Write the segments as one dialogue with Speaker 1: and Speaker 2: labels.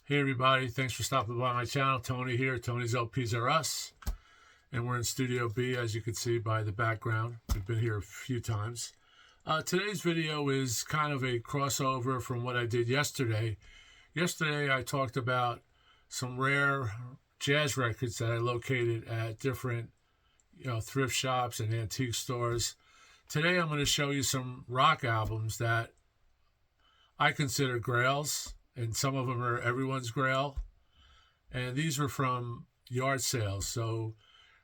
Speaker 1: Hey everybody, thanks for stopping by my channel. Tony here, Tony's LPS are us. And we're in Studio B, as you can see by the background. We've been here a few times. Today's video is kind of a crossover from what I did yesterday. Yesterday I talked about some rare jazz records that I located at different thrift shops and antique stores. Today I'm going to show you some rock albums that I consider grails, and some of them are everyone's grail. And these were from yard sales. So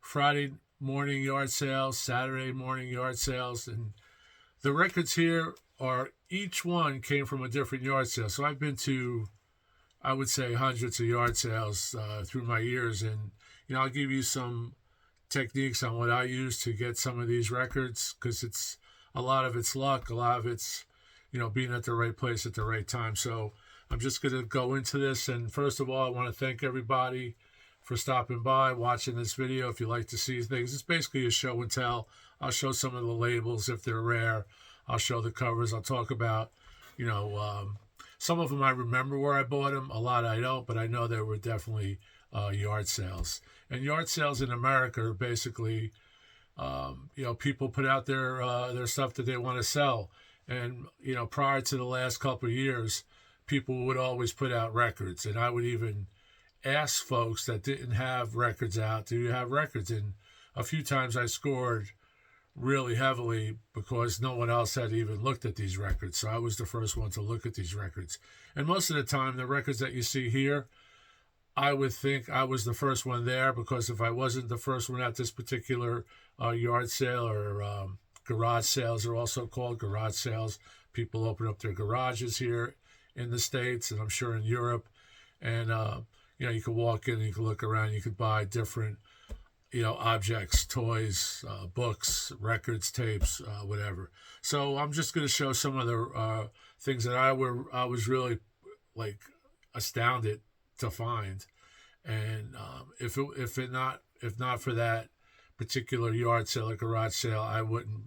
Speaker 1: Friday morning yard sales, Saturday morning yard sales. And the records here are, each one came from a different yard sale. So I've been to, I would say, hundreds of yard sales through my years. And, I'll give you some techniques on what I use to get some of these records, because it's a lot of it's luck, a lot of it's being at the right place at the right time. So I'm just going to go into this. And first of all, I want to thank everybody for stopping by, watching this video. If you like to see things, it's basically a show and tell. I'll show some of the labels if they're rare. I'll show the covers. I'll talk about, some of them I remember where I bought them. A lot I don't, but I know there were definitely yard sales. And yard sales in America are basically, people put out their stuff that they want to sell. And, prior to the last couple of years, people would always put out records. And I would even ask folks that didn't have records out, do you have records? And a few times I scored really heavily because no one else had even looked at these records. So I was the first one to look at these records. And most of the time, the records that you see here, I would think I was the first one there, because if I wasn't the first one at this particular yard sale, or garage sales are also called garage sales. People open up their garages here in the States, and I'm sure in Europe. And, you can walk in and you can look around. You could buy different, objects, toys, books, records, tapes, whatever. So I'm just going to show some of the things that I was really astounded to find. And if not for that particular yard sale or garage sale, I wouldn't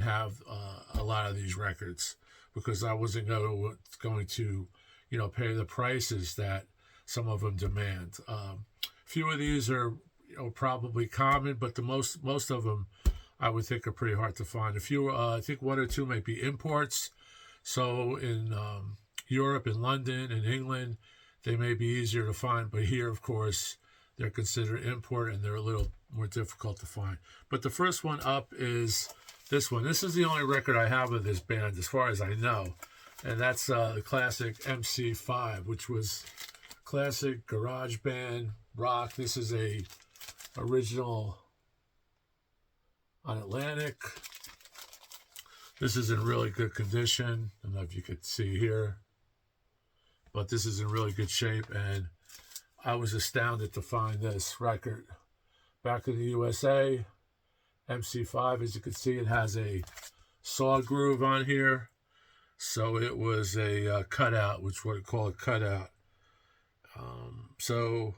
Speaker 1: have a lot of these records, because I wasn't going to pay the prices that some of them demand. Few of these are probably common, but the most of them I would think are pretty hard to find. A few, I think one or two might be imports. So in Europe, in London, in England, they may be easier to find, but here, of course, they're considered import and they're a little more difficult to find. But the first one up is this one. This is the only record I have of this band, as far as I know. And that's the classic MC5, which was classic garage band rock. This is a original on Atlantic. This is in really good condition. I don't know if you could see here, but this is in really good shape. And I was astounded to find this record. Back in the USA, MC5, as you can see, it has a saw groove on here. So it was a cutout, which we call a cutout. So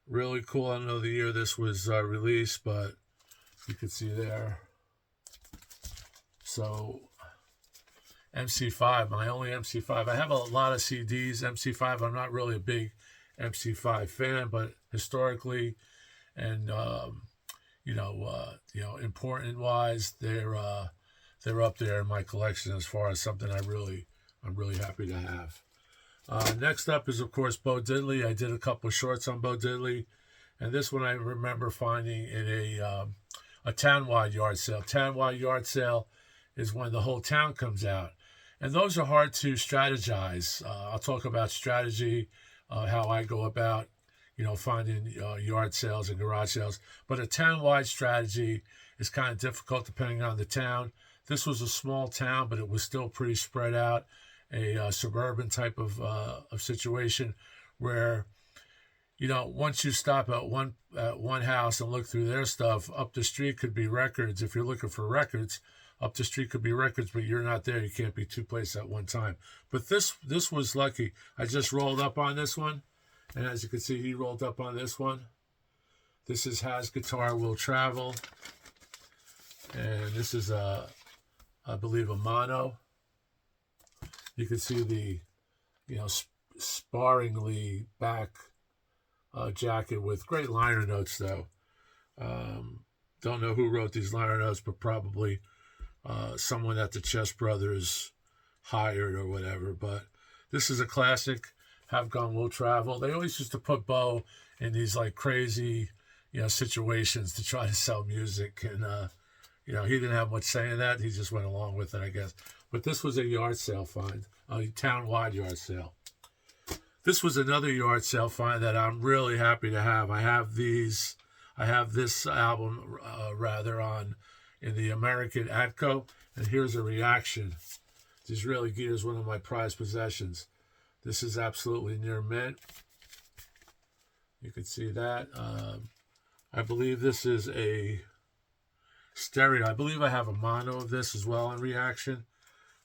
Speaker 1: really cool. I don't know the year this was released, but you can see there. So MC5, my only MC5. I have a lot of CDs. MC5, I'm not really a big MC5 fan, but historically and important wise, they're up there in my collection as far as something I'm really happy to have. Next up is, of course, Bo Diddley. I did a couple of shorts on Bo Diddley, and this one I remember finding in a town-wide yard sale. Town-wide yard sale is when the whole town comes out, and those are hard to strategize. I'll talk about strategy, how I go about finding yard sales and garage sales. But a town-wide strategy is kind of difficult depending on the town. This was a small town, but it was still pretty spread out, a suburban type of situation where, once you stop at one house and look through their stuff, up the street could be records. If you're looking for records, up the street could be records, but you're not there. You can't be two places at one time. But this was lucky. I just rolled up on this one. And as you can see, he rolled up on this one. This is Has Guitar Will Travel. And this is, I believe, a mono. You can see the, sparringly back jacket with great liner notes, though. Don't know who wrote these liner notes, but probably someone at the Chess Brothers hired or whatever. But this is a classic. Have Gun Will Travel. They always used to put Bo in these like crazy, situations to try to sell music, and he didn't have much say in that. He just went along with it, I guess. But this was a yard sale find, a town-wide yard sale. This was another yard sale find that I'm really happy to have. I have this album in the American Atco, and here's a reaction. This really gears one of my prized possessions. This is absolutely near mint. You can see that. I believe this is a stereo. I believe I have a mono of this as well in reaction,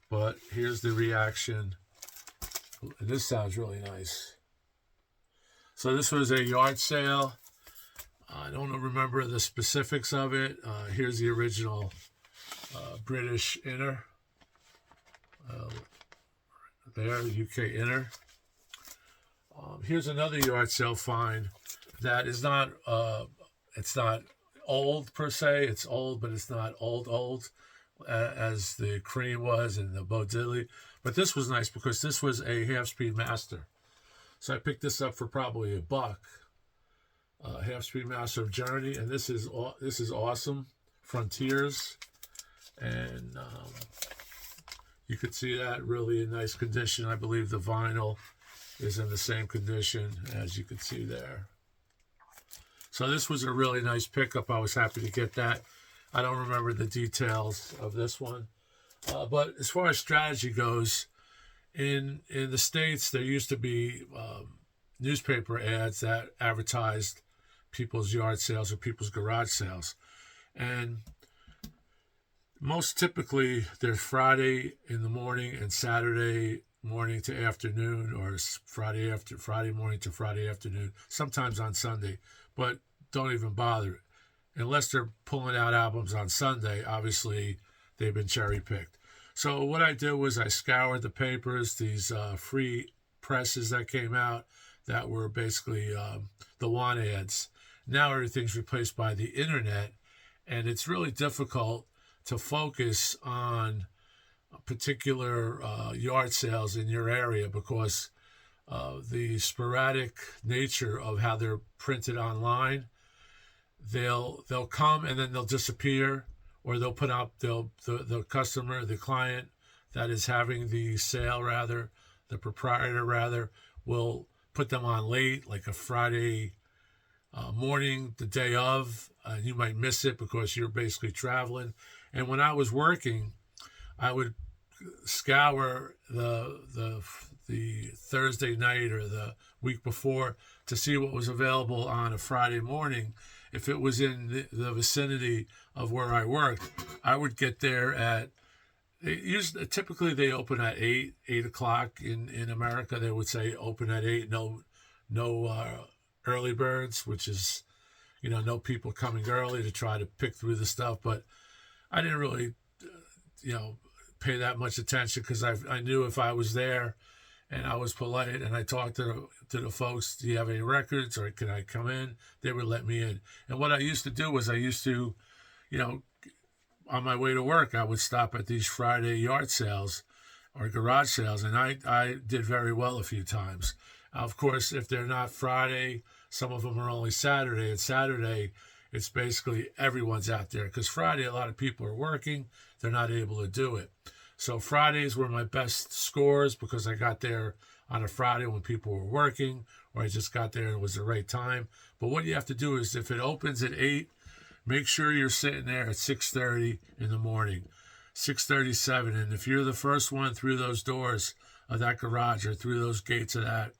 Speaker 1: but here's the reaction. And this sounds really nice. So this was a yard sale. I don't remember the specifics of it. Here's the original British inner. There, UK inner. Here's another yard sale find that is not, it's not old per se. It's old, but it's not old as the Cream was and the Bo Diddley. But this was nice because this was a half-speed master. So I picked this up for probably $1. Half-speed master of Journey, and this is awesome. Frontiers, and you could see that really in nice condition. I believe the vinyl is in the same condition as you could see there. So this was a really nice pickup. I was happy to get that. I don't remember the details of this one. But as far as strategy goes, in the States, there used to be newspaper ads that advertised people's yard sales or people's garage sales. And most typically, they're Friday in the morning and Saturday morning to afternoon, or Friday morning to Friday afternoon, sometimes on Sunday. But don't even bother. Unless they're pulling out albums on Sunday, obviously they've been cherry-picked. So what I did was I scoured the papers, these free presses that came out that were basically the want ads. Now everything's replaced by the internet, and it's really difficult to focus on particular yard sales in your area because the sporadic nature of how they're printed online. They'll come and then they'll disappear, or they'll put up the customer, the client that is having the sale, rather, the proprietor rather, will put them on late, like a Friday morning, the day of. You might miss it because you're basically traveling. And when I was working, I would scour the Thursday night or the week before to see what was available on a Friday morning. If it was in the vicinity of where I worked, I would get there at, typically they open at 8 o'clock in America. They would say open at 8, no early birds, which is, no people coming early to try to pick through the stuff. But I didn't really, pay that much attention because I knew if I was there and I was polite and I talked to the folks, do you have any records or can I come in? They would let me in. And what I used to do was on my way to work, I would stop at these Friday yard sales or garage sales, and I did very well a few times. Of course, if they're not Friday, some of them are only Saturday, and Saturday, it's basically everyone's out there because Friday, a lot of people are working. They're not able to do it. So Fridays were my best scores because I got there on a Friday when people were working, or I just got there and it was the right time. But what you have to do is if it opens at 8, make sure you're sitting there at 6:30 in the morning, 6:37. And if you're the first one through those doors of that garage or through those gates of that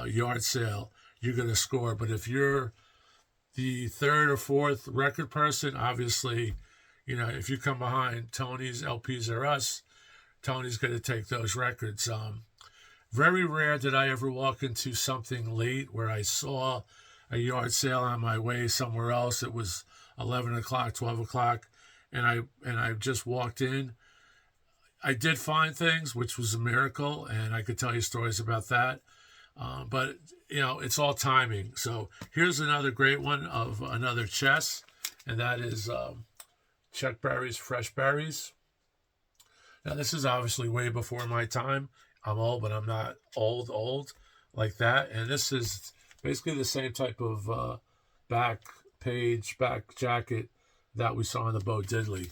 Speaker 1: yard sale, you're going to score. But if you're the third or fourth record person, obviously, if you come behind Tony's, LPS or us, Tony's going to take those records. Very rare did I ever walk into something late where I saw a yard sale on my way somewhere else. It was 11 o'clock, 12 o'clock, and I just walked in. I did find things, which was a miracle, and I could tell you stories about that. But, you know, it's all timing. So here's another great one of another chess, and that is Chuck Berry's Fresh Berries. Now, this is obviously way before my time. I'm old, but I'm not old like that. And this is basically the same type of back jacket that we saw in the Bo Diddley.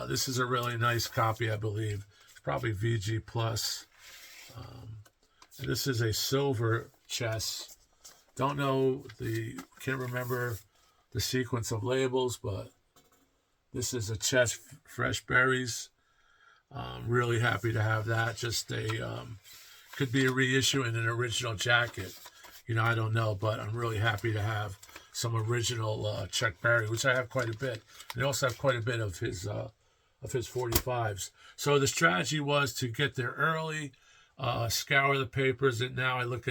Speaker 1: This is a really nice copy, I believe. It's probably VG Plus. And this is a silver chess. Can't remember the sequence of labels, but this is a chess Fresh Berries. Really happy to have that. Just could be a reissue in an original jacket. You know, I don't know, but I'm really happy to have some original Chuck Berry, which I have quite a bit. And I also have quite a bit of his 45s. So the strategy was to get there early, scour the papers, and now I look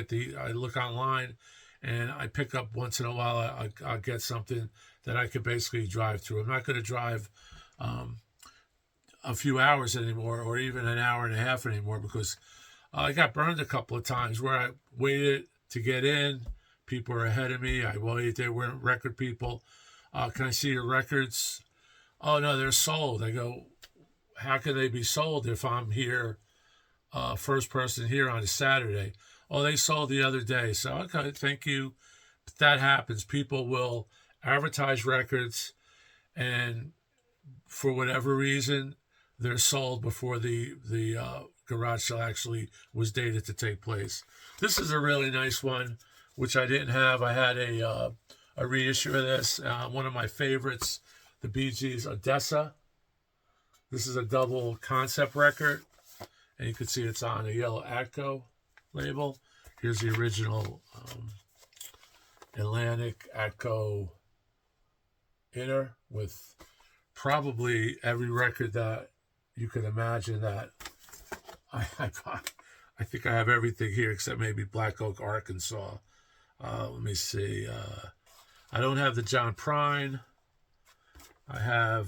Speaker 1: online, and I pick up once in a while. I'll get something that I could basically drive through. I'm not going to drive a few hours anymore, or even an hour and a half anymore, because I got burned a couple of times where I waited to get in. People were ahead of me. I waited. They weren't record people. Can I see your records? Oh, no, they're sold. I go, how can they be sold if I'm here, first person here on a Saturday? Oh, they sold the other day. So, okay, thank you. But that happens. People will advertise records, and for whatever reason, they're sold before the garage sale actually was dated to take place. This is a really nice one, which I didn't have. I had a reissue of this. One of my favorites, the Bee Gees' Odessa. This is a double concept record, and you can see it's on a yellow Atco label. Here's the original Atlantic Atco inner with probably every record that you could imagine that I think I have everything here except maybe Black Oak, Arkansas. Let me see. I don't have the John Prine. I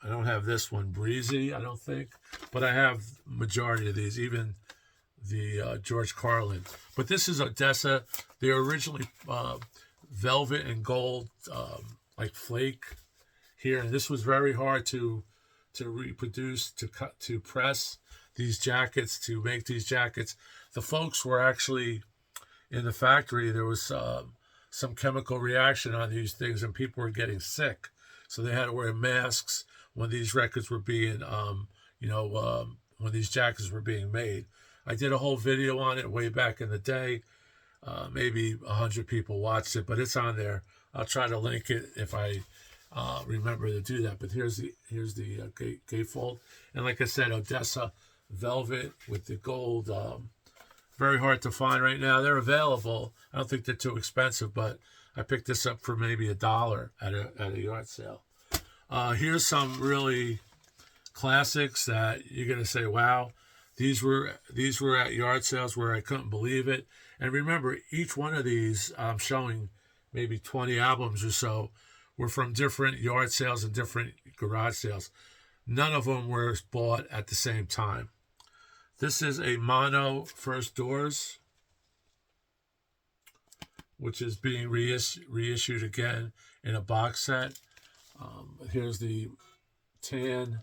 Speaker 1: don't have this one, Breezy, I don't think. But I have majority of these, even the George Carlin. But this is Odessa. They were originally velvet and gold, like flake here. And this was very hard to reproduce, to press these jackets, to make these jackets. The folks were actually in the factory. There was some chemical reaction on these things, and people were getting sick. So they had to wear masks when these records were being, when these jackets were being made. I did a whole video on it way back in the day. Maybe 100 people watched it, but it's on there. I'll try to link it if I remember to do that. But here's the gatefold, and like I said, Odessa velvet with the gold. Very hard to find right now. They're available. I don't think they're too expensive, but I picked this up for maybe $1 at a yard sale. Here's some really classics that you're gonna say, wow, these were at yard sales where I couldn't believe it. And remember, each one of these I'm showing maybe 20 albums or so were from different yard sales and different garage sales. None of them were bought at the same time. This is a mono First Doors, which is being reissued again in a box set. Here's the tan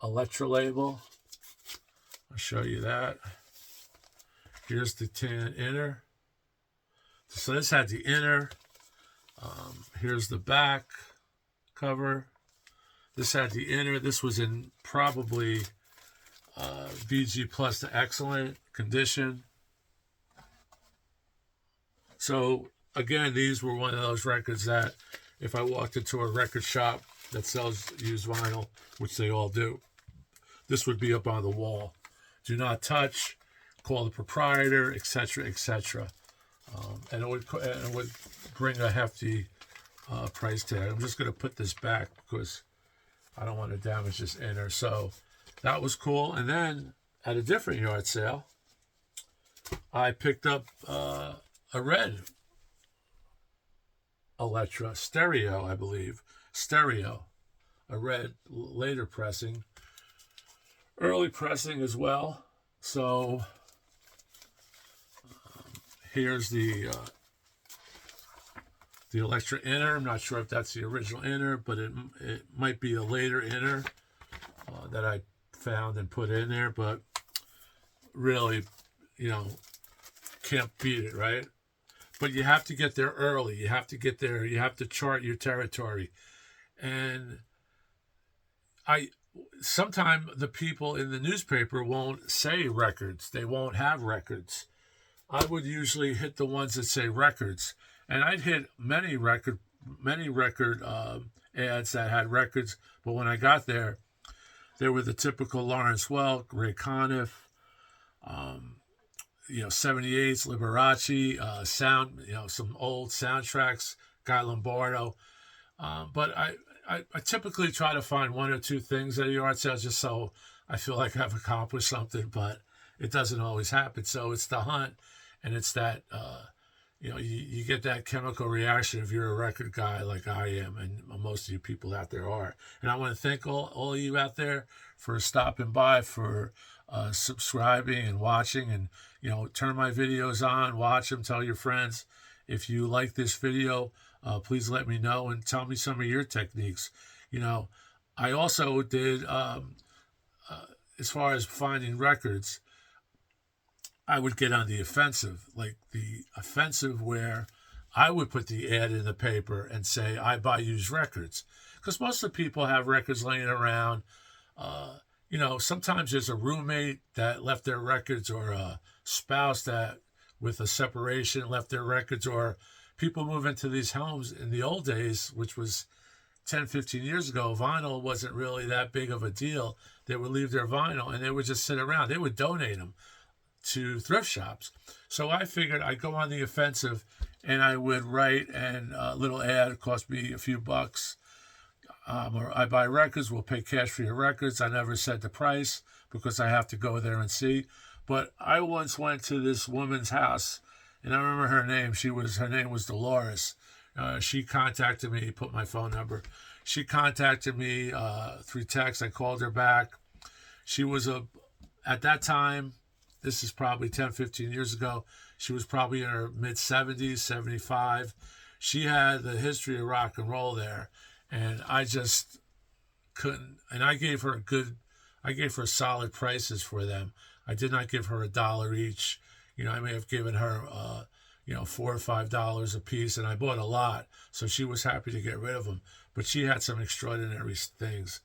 Speaker 1: Electra label. I'll show you that. Here's the tan inner. So this had the inner. Here's the back cover. This had the inner. This was in probably VG Plus, the excellent condition. So again, these were one of those records that if I walked into a record shop that sells used vinyl, which they all do, this would be up on the wall. Do not touch, call the proprietor, etc., etc. And it would bring a hefty price tag. I'm just going to put this back because I don't want to damage this inner. So that was cool. And then at a different yard sale, I picked up a red Electra stereo, I believe. Stereo. A red later pressing. Early pressing as well. So Here's the Electra inner. I'm not sure if that's the original inner, but it might be a later inner that I found and put in there. But really, you know, can't beat it, right? But you have to get there early. You have to get there. You have to chart your territory. And sometimes the people in the newspaper won't say records. They won't have records. I would usually hit the ones that say records. And I'd hit many record ads that had records. But when I got there, they were the typical Lawrence Welk, Ray Conniff, 78s, Liberace, some old soundtracks, Guy Lombardo. But I typically try to find one or two things at a yard sale just so I feel like I've accomplished something, but it doesn't always happen. So it's the hunt, and it's that, you get that chemical reaction if you're a record guy like I am, and most of you people out there are. And I want to thank all of you out there for stopping by, for subscribing and watching, and turn my videos on, watch them, tell your friends. If you like this video, please let me know and tell me some of your techniques. I also did, as far as finding records, I would get on the offensive, like the offensive where I would put the ad in the paper and say, I buy used records. Because most of the people have records laying around. Sometimes there's a roommate that left their records, or a spouse that with a separation left their records, or people move into these homes. In the old days, which was 10, 15 years ago, vinyl wasn't really that big of a deal. They would leave their vinyl and they would just sit around. They would donate them to thrift shops. So I figured I'd go on the offensive, and I would write a little ad. It cost me a few bucks. Or I buy records, we'll pay cash for your records. I never said the price because I have to go there and see. But I once went to this woman's house, and I remember her name. Her name was Dolores. She contacted me, put my phone number. She contacted me through text. I called her back. She was at that time, this is probably 10, 15 years ago, she was probably in her mid-70s, 75. She had the history of rock and roll there, and I just couldn't. And I gave her solid prices for them. I did not give her $1 each. I may have given her, $4 or $5 a piece, and I bought a lot, so she was happy to get rid of them. But she had some extraordinary things.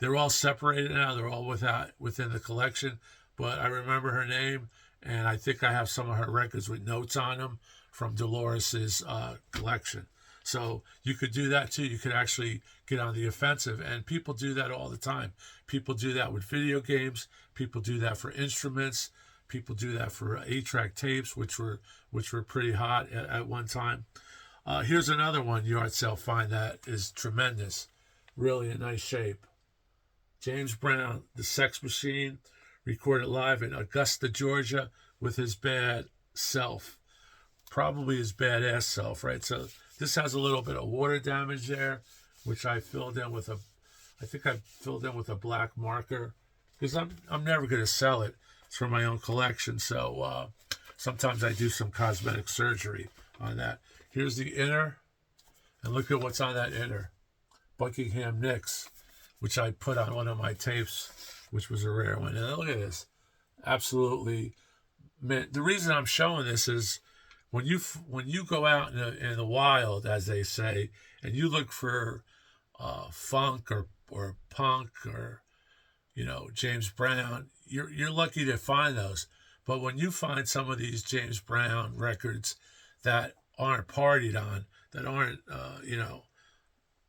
Speaker 1: They're all separated now. They're all within the collection. But I remember her name, and I think I have some of her records with notes on them from Dolores's collection. So you could do that too. You could actually get on the offensive, and people do that all the time. People do that with video games. People do that for instruments. People do that for 8-track tapes, which were pretty hot at one time. Here's another one yard sale find that is tremendous, really in nice shape. James Brown, The Sex Machine, recorded live in Augusta, Georgia, with his bad self, probably his badass self, right? So this has a little bit of water damage there, which I filled in with a black marker, because I'm never going to sell it. It's for my own collection. So sometimes I do some cosmetic surgery on that. Here's the inner, and look at what's on that inner. Buckingham Nicks, which I put on one of my tapes, which was a rare one. And look at this. Absolutely. Man, the reason I'm showing this is when you go out in the wild, as they say, and you look for funk or punk or James Brown, you're lucky to find those. But when you find some of these James Brown records that aren't partied on, that aren't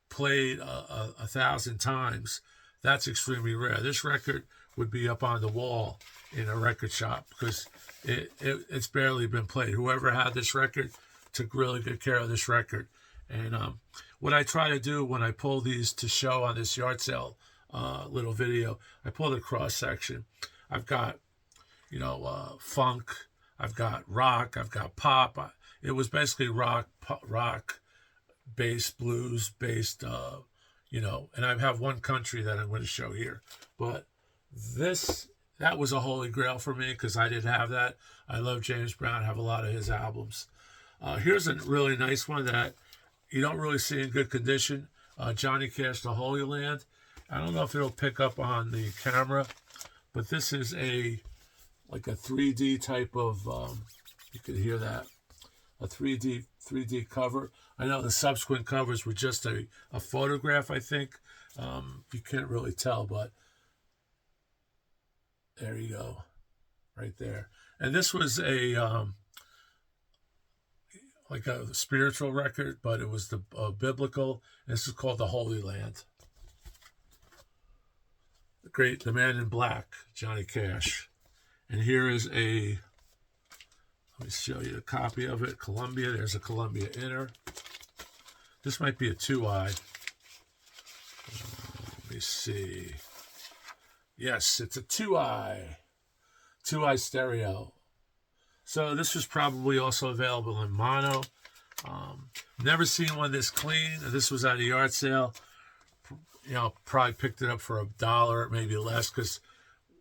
Speaker 1: played 1,000 times, that's extremely rare. This record would be up on the wall in a record shop because it's barely been played. Whoever had this record took really good care of this record. And what I try to do when I pull these to show on this yard sale little video, I pull the cross section. I've got funk, I've got rock, I've got pop. It was basically rock, bass, blues based. And I have one country that I'm going to show here. But this that was a holy grail for me because I didn't have that. I love James Brown, have a lot of his albums. Here's a really nice one that you don't really see in good condition. Johnny Cash, The Holy Land. I don't know if it'll pick up on the camera, but this is like a 3D type of, you could hear that, a 3D cover. I know the subsequent covers were just a photograph, I think. You can't really tell, but there you go, right there. And this was like a spiritual record, but it was the biblical. This is called The Holy Land. The Man in Black, Johnny Cash. And here is let me show you a copy of it. Columbia, there's a Columbia Inner. This might be a 2i. Let me see. Yes, it's a 2i stereo. So this was probably also available in mono. Never seen one this clean. This was at a yard sale. You know, probably picked it up for $1, maybe less, because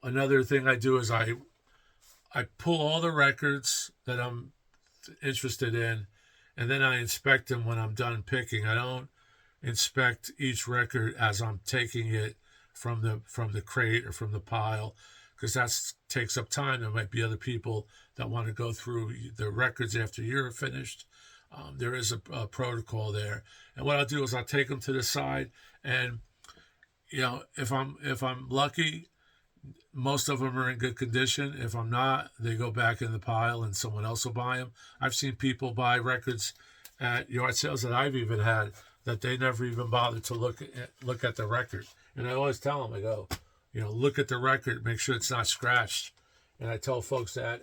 Speaker 1: another thing I do is I pull all the records that I'm interested in, and then I inspect them when I'm done picking. I don't inspect each record as I'm taking it from the crate or from the pile, because that takes up time. There might be other people that want to go through the records after you're finished. There is a protocol there, and what I'll do is I'll take them to the side, and you know, if I'm lucky, most of them are in good condition. If I'm not, they go back in the pile and someone else will buy them. I've seen people buy records at yard sales that I've even had that they never even bothered to look at the record. And I always tell them, I go, you know, look at the record, make sure it's not scratched. And I tell folks that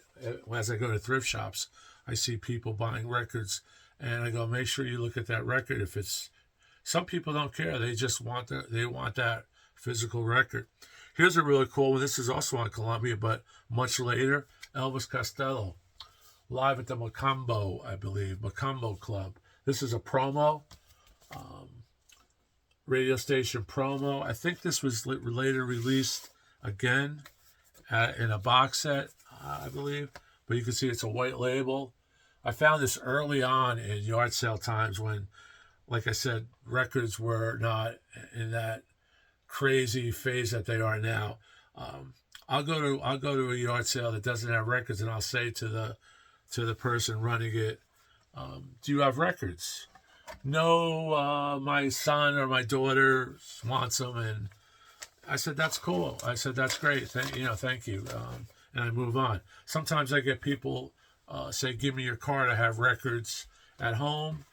Speaker 1: as I go to thrift shops, I see people buying records, and I go, make sure you look at that record. If it's, some people don't care, they just want that physical record. Here's a really cool one. This is also on Columbia, but much later. Elvis Costello, live at the Macumbo, I believe, Macumbo Club. This is a promo, radio station promo. I think this was later released again in a box set, I believe. But you can see it's a white label. I found this early on in yard sale times when, like I said, records were not in that crazy phase that they are now. I'll go to a yard sale that doesn't have records, and I'll say to the person running it, do you have records? No, my son or my daughter wants them. And I said, that's cool. I said, that's great. Thank you. And I move on. Sometimes I get people say, give me your card. I have records at home,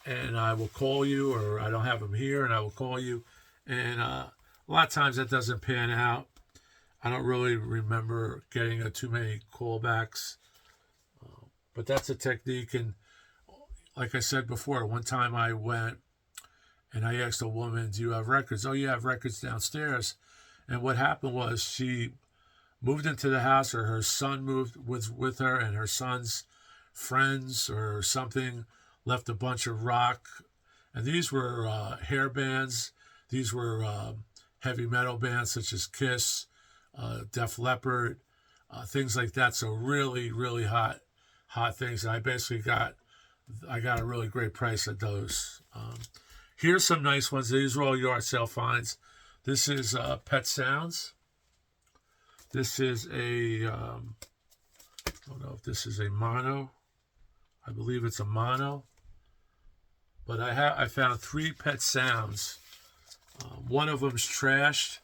Speaker 1: and I will call you, or I don't have them here, and I will call you. And a lot of times that doesn't pan out. I don't really remember getting too many callbacks. But that's a technique. And like I said before, one time I went and I asked a woman, do you have records? Oh, you have records downstairs. And what happened was she moved into the house, or her son was with her, and her son's friends or something left a bunch of rock. And these were hair bands. These were heavy metal bands such as Kiss, Def Leppard, things like that. So really, really hot things. And I basically got a really great price at those. Here's some nice ones. These are all yard sale finds. This is Pet Sounds. This is I don't know if this is a mono. I believe it's a mono. But I found 3 Pet Sounds. One of them's trashed.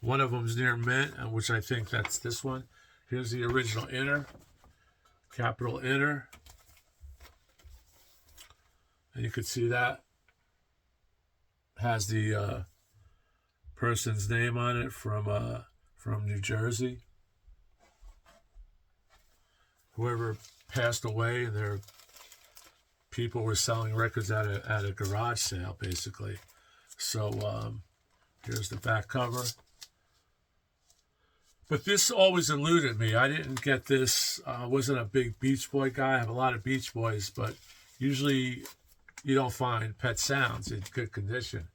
Speaker 1: One of them's near mint, which I think that's this one. Here's the original inner. Capital Inner. And you can see that has the person's name on it from New Jersey. Whoever passed away, and their people were selling records at a garage sale, basically. So here's the back cover. But this always eluded me. I didn't get this. I wasn't a big Beach Boy guy. I have a lot of Beach Boys, but usually you don't find Pet Sounds in good condition.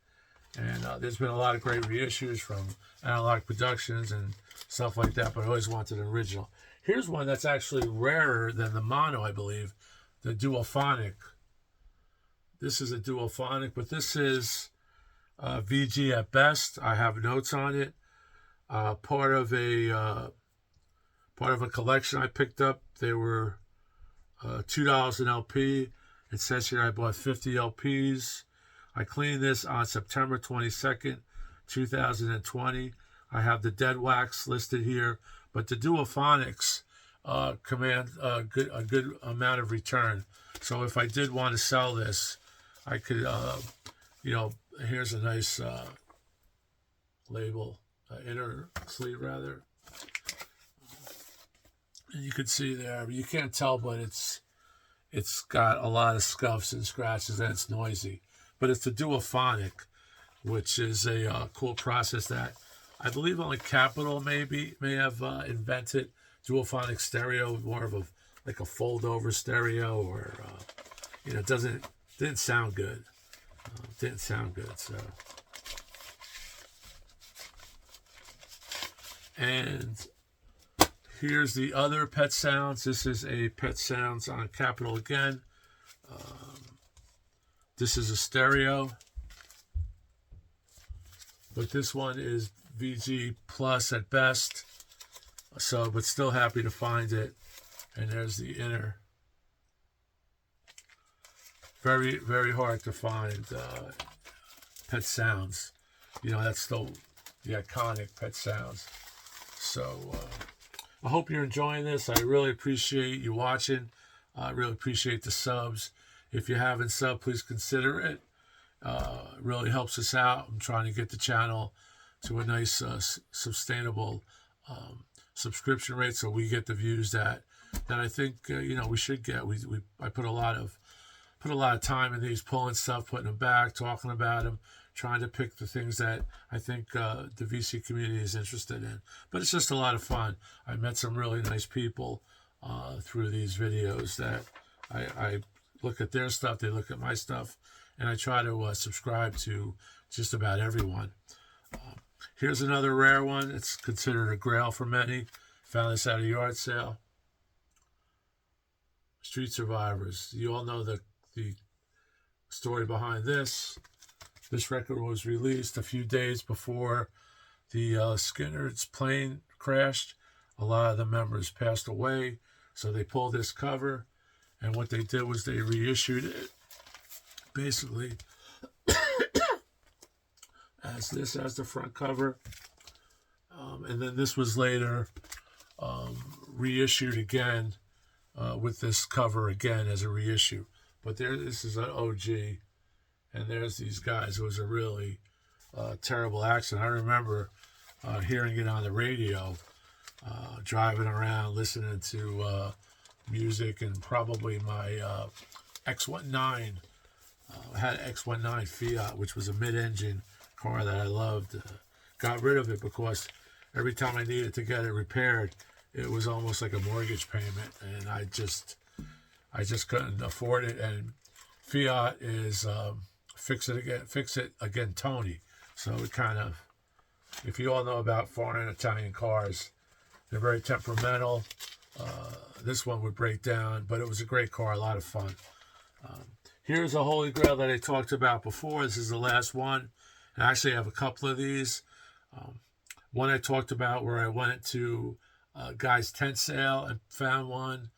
Speaker 1: And there's been a lot of great reissues from Analog Productions and stuff like that, but I always wanted an original. Here's one that's actually rarer than the mono, I believe, the duophonic. This is a duophonic, but this is VG at best. I have notes on it. Part of a collection I picked up. They were $2 an LP. It says here I bought 50 LPs. I cleaned this on September 22nd, 2020. I have the dead wax listed here, but the duophonics command a good amount of return. So if I did want to sell this, I could, here's a nice label, inner sleeve rather. And you can see there, you can't tell, but it's got a lot of scuffs and scratches, and it's noisy. But it's the duophonic, which is a cool process that I believe only Capitol may have invented. Duophonic stereo, more of like a fold-over stereo, or didn't sound good. So. And here's the other Pet Sounds. This is a Pet Sounds on Capitol again. This is a stereo, but this one is VG plus at best. So, but still happy to find it. And there's the inner. Very, very hard to find Pet Sounds. That's still the iconic Pet Sounds. So, I hope you're enjoying this. I really appreciate you watching. I really appreciate the subs. If you haven't subbed, please consider it. It really helps us out. I'm trying to get the channel to a nice, sustainable subscription rate, so we get the views that I think we should get. I put a lot of time in these, pulling stuff, putting them back, talking about them, trying to pick the things that I think the VC community is interested in. But it's just a lot of fun. I met some really nice people through these videos that I look at their stuff, they look at my stuff, and I try to subscribe to just about everyone. Here's another rare one. It's considered a grail for many. Found this at a yard sale. Street Survivors. You all know the story behind this. This record was released a few days before the Skinner's plane crashed. A lot of the members passed away, so they pulled this cover, and what they did was they reissued it basically as the front cover, and then this was later reissued again with this cover again as a reissue. But this is an OG, and there's these guys. It was a really terrible accident. I remember hearing it on the radio, driving around, listening to music, and probably my X19. I had an X19 Fiat, which was a mid-engine car that I loved. Got rid of it because every time I needed to get it repaired, it was almost like a mortgage payment, and I just couldn't afford it. And Fiat is fix it again Tony. So it kind of, if you all know about foreign Italian cars, they're very temperamental. This one would break down, but it was a great car, a lot of fun. Here's a Holy Grail that I talked about before. This is the last one. And I actually have a couple of these. One I talked about where I went to a guy's tent sale and found one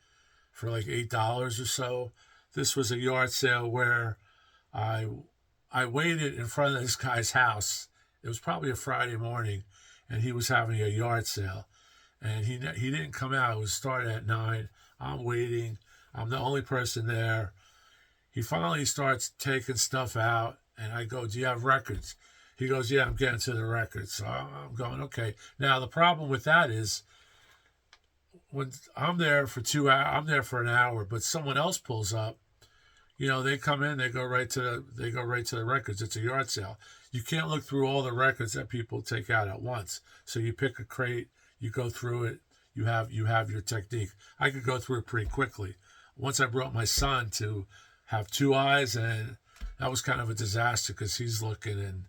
Speaker 1: for like $8 or so. This was a yard sale where I waited in front of this guy's house. It was probably a Friday morning, and he was having a yard sale. And he didn't come out. It was started at 9. I'm waiting. I'm the only person there. He finally starts taking stuff out, and I go, "Do you have records?" He goes, "Yeah, I'm getting to the records." So I'm going, okay. Now, the problem with that is when I'm there for 2 hours, I'm there for an hour, but someone else pulls up. They come in, they go right to the records. It's a yard sale. You can't look through all the records that people take out at once. So you pick a crate, you go through it, you have your technique. I could go through it pretty quickly. Once I brought my son to have 2 eyes, and that was kind of a disaster because he's looking, and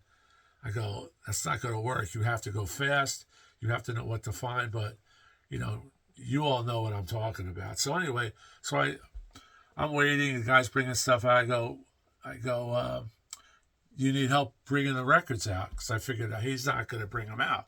Speaker 1: I go, that's not going to work. You have to go fast. You have to know what to find. But, you know, you all know what I'm talking about. So anyway, I'm waiting. The guy's bringing stuff out. I go, you need help bringing the records out? Because I figured he's not going to bring them out.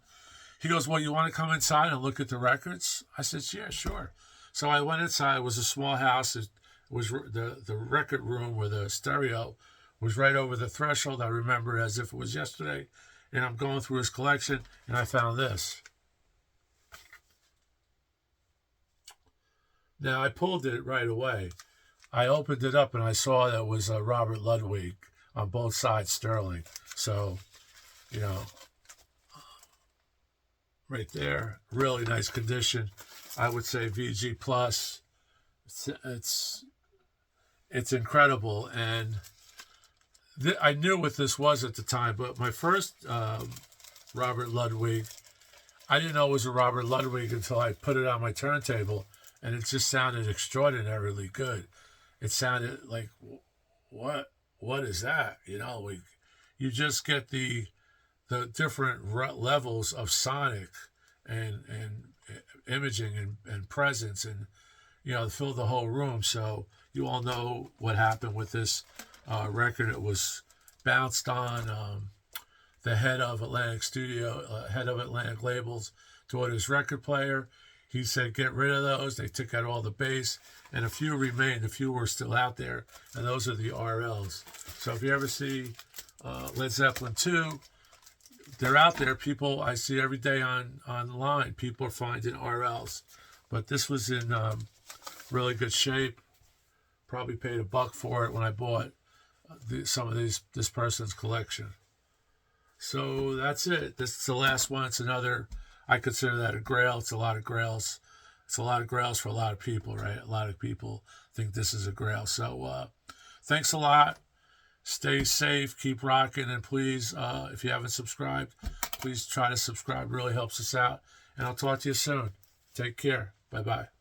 Speaker 1: He goes, well, you want to come inside and look at the records? I said, yeah, sure. So I went inside. It was a small house. It was the record room where the stereo was right over the threshold. I remember it as if it was yesterday. And I'm going through his collection, and I found this. Now, I pulled it right away. I opened it up, and I saw that it was Robert Ludwig on both sides, sterling. So, you know, right there, really nice condition. I would say VG plus. It's incredible, and I knew what this was at the time. But my first Robert Ludwig, I didn't know it was a Robert Ludwig until I put it on my turntable, and it just sounded extraordinarily good. It sounded like, what is that? You know, you just get the different levels of sonic and imaging and presence, and you know, fill the whole room. So you all know what happened with this record. It was bounced on. The head of Atlantic Labels toward his record player. He said, get rid of those. They took out all the bass, and a few remained. A few were still out there, and those are the RLs. So if you ever see Led Zeppelin 2, they're out there. People, I see every day online, people are finding RLs. But this was in really good shape. Probably paid $1 for it when I bought some of this person's collection. So that's it. This is the last one. It's another, I consider that a grail. It's a lot of grails. It's a lot of grails for a lot of people, right? A lot of people think this is a grail. So thanks a lot. Stay safe. Keep rocking. And please, if you haven't subscribed, please try to subscribe. It really helps us out. And I'll talk to you soon. Take care. Bye-bye.